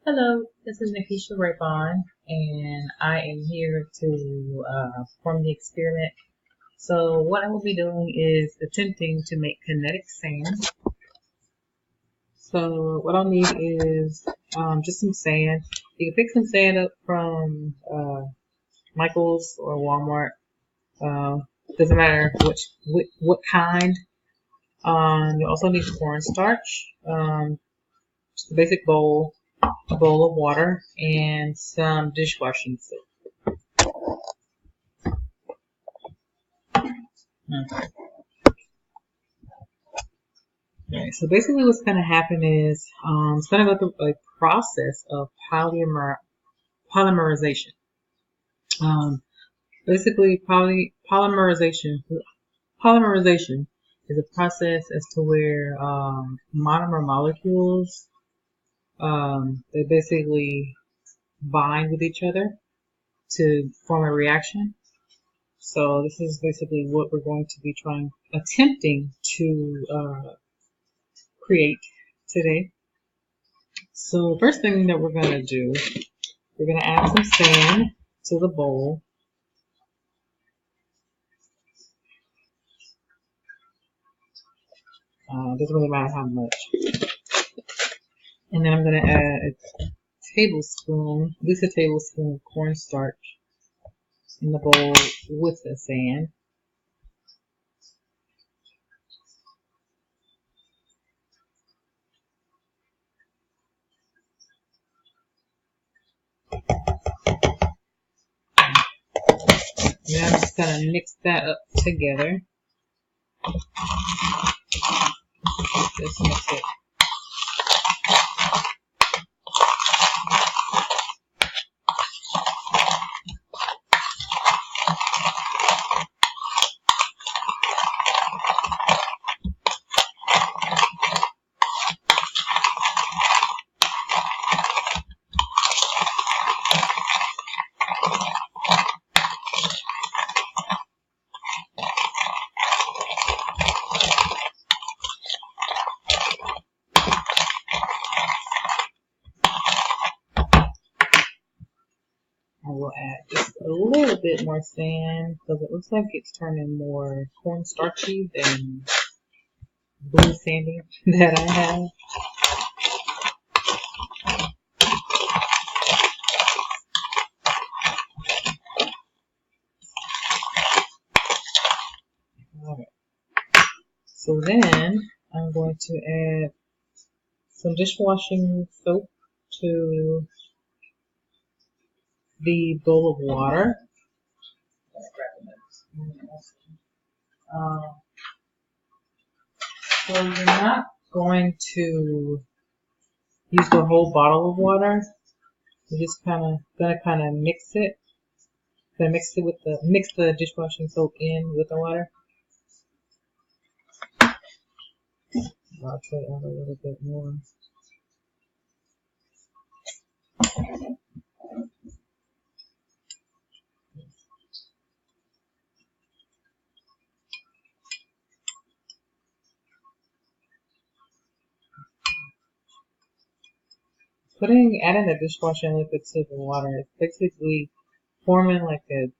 Hello, this is Nikisha Rayvon, and I am here to perform the experiment. So what I will be doing is attempting to make kinetic sand. So what I'll need is just some sand. You can pick some sand up from Michael's or Walmart. Doesn't matter what kind. You also need cornstarch, just a basic bowl, a bowl of water, and some dishwashing soap. Okay. Right. So basically, what's going to happen is it's going to go through a process of polymerization. Um, basically, polymerization is a process as to where monomer molecules they basically bind with each other to form a reaction. So this is basically what we're going to be attempting to create today. So the first thing that we're going to do, we're going to add some sand to the bowl. Doesn't really matter how much. And then I'm going to add a tablespoon, at least a tablespoon of cornstarch in the bowl with the sand. And then I'm just going to mix that up together. Just mix it. I will add just a little bit more sand because it looks like it's turning more cornstarchy than blue sanding that I have. Alright. So then I'm going to add some dishwashing soap to the bowl of water. Um, so you're not going to use the whole bottle of water. You're just gonna mix it. Gonna mix the dishwashing soap in with the water. I'll try to add a little bit more. Adding the dishwashing liquid to the water is basically forming like an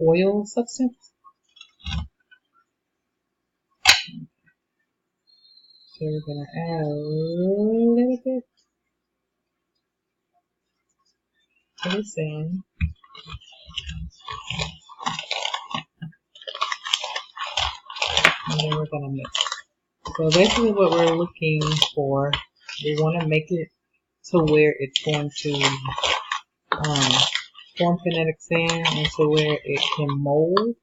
oil substance. So we're gonna add a little bit of the sand. And then we're gonna mix. So basically what we're looking for, we want to make it to where it's going to form kinetic sand and to where it can mold.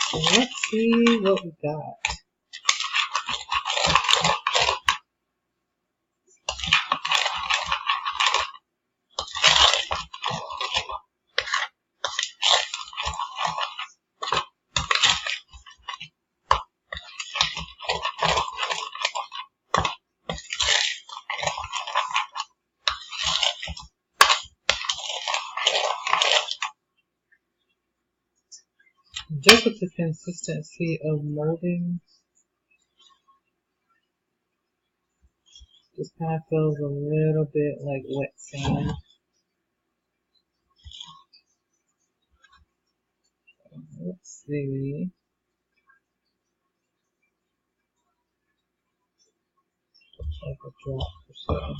So let's see what we got. just with the consistency of molding, just kind of feels a little bit like wet sand. Let's see. Like a drop or so.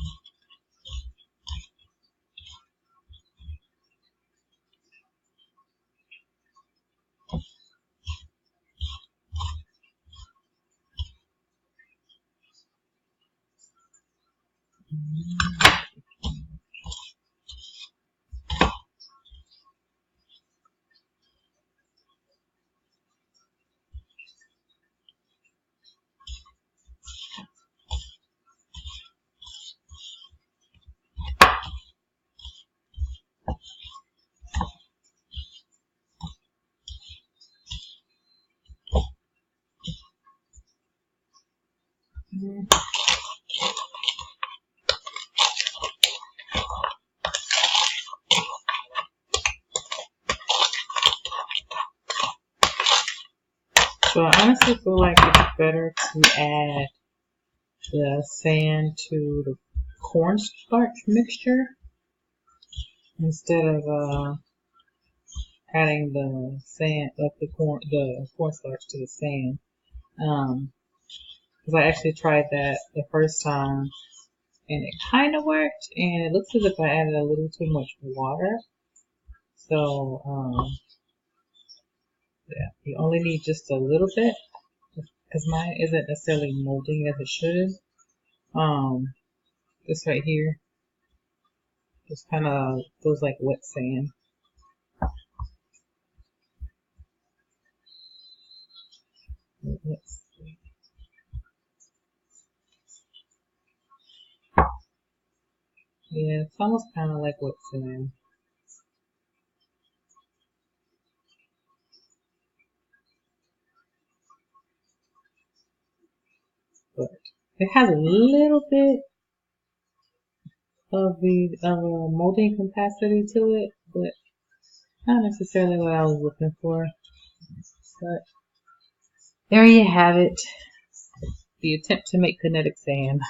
So I honestly feel like it's better to add the sand to the cornstarch mixture instead of adding the sand, like the cornstarch to the sand. Because I actually tried that the first time and it kind of worked, and it looks as if I added a little too much water. So yeah, you only need just a little bit because mine isn't necessarily molding as it should. This right here just kind of feels like wet sand. Let's see. Yeah, it's almost kind of like wet sand. But it has a little bit of the molding capacity to it, but not necessarily what I was looking for. But there you have it. The attempt to make kinetic sand.